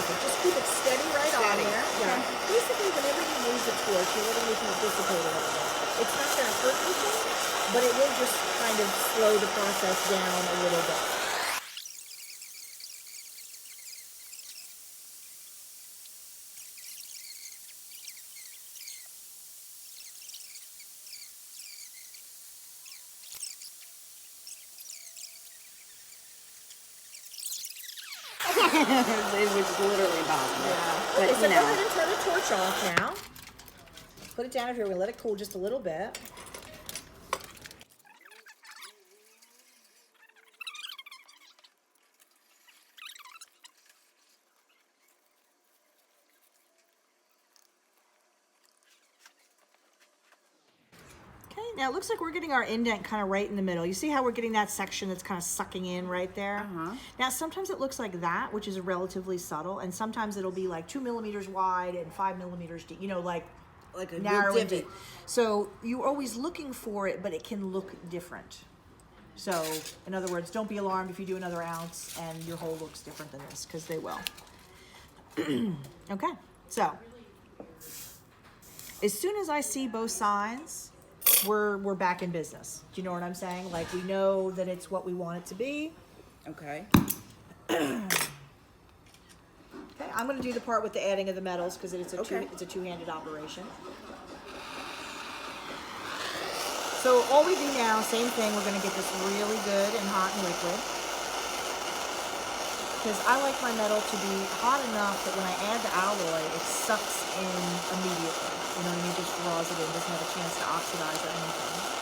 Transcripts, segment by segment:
perfect. Just keep it steady right on there. Yeah. And basically, whenever you use the torch, you're letting anything dissipate a little bit. It's not going to hurt anything, but it will just kind of slow the process down a little bit. It was literally impossible. Yeah. But, Okay, so you go know. ahead and turn the torch off now. Put it down if you're going to let it cool just a little bit. Okay, now it looks like we're getting our indent kind of right in the middle. You see how we're getting that section that's kind of sucking in right there? Now sometimes it looks like that, which is relatively subtle, and sometimes it'll be like 2 millimeters wide and 5 millimeters deep, you know, like a narrow and divot. deep. So you're always looking for it, but it can look different. So in other words, don't be alarmed if you do another ounce and your hole looks different than this, because they will. Okay, so as soon as I see both sides, we're back in business. Do you know what I'm saying? Like, we know that it's what we want it to be. Okay. Okay, I'm going to do the part with the adding of the metals because it's a two-handed operation. So all we do now, same thing, we're going to get this really good and hot and liquid. Because I like my metal to be hot enough that when I add the alloy, it sucks in immediately. You know what I mean? Just draws it in, doesn't have a chance to oxidize or anything.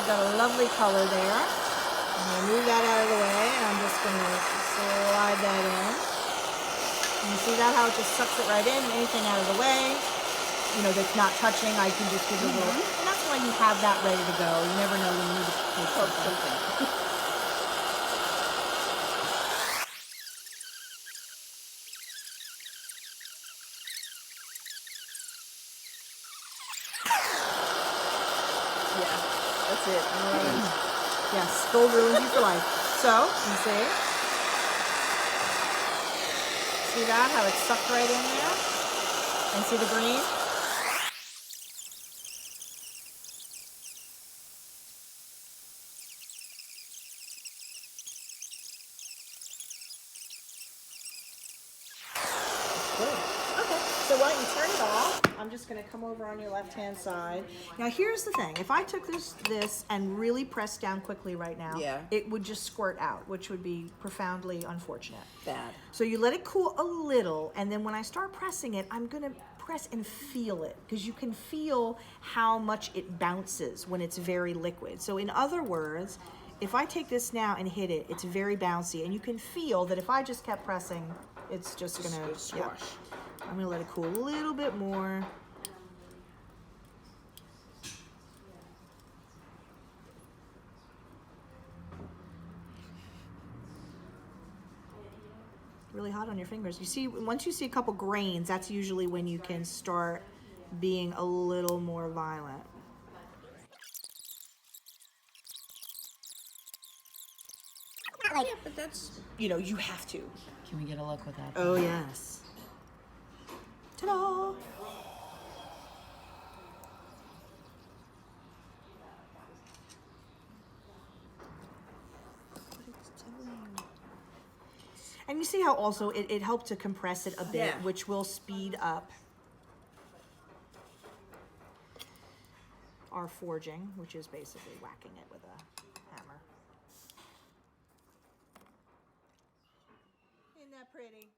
Got a lovely color there. I'm going to move that out of the way, and I'm just going to slide that in. And you see that, how it just sucks it right in? Anything out of the way, you know, that's not touching, I can just give it a little. And that's why you have that ready to go. You never know when you need to take something. That's it. Yes, gold ruins you for life. So, you see that, how it's sucked right in there? And see the green? Good. Okay, so why don't you turn it off? I'm just going to come over on your left-hand side. Now, here's the thing. If I took this and really pressed down quickly right now, it would just squirt out, which would be profoundly unfortunate. Bad. So you let it cool a little, and then when I start pressing it, I'm going to press and feel it, because you can feel how much it bounces when it's very liquid. So in other words, if I take this now and hit it, it's very bouncy, and you can feel that if I just kept pressing, it's just going to squash. I'm going to let it cool a little bit more. Really hot on your fingers. You see, once you see a couple grains, that's usually when you can start being a little more violent. Yeah, but that's, you know, you have to. Can we get a look with that? Oh, yes. Ta-da! And you see how also it helped to compress it a bit, which will speed up our forging, which is basically whacking it with a hammer. Isn't that pretty?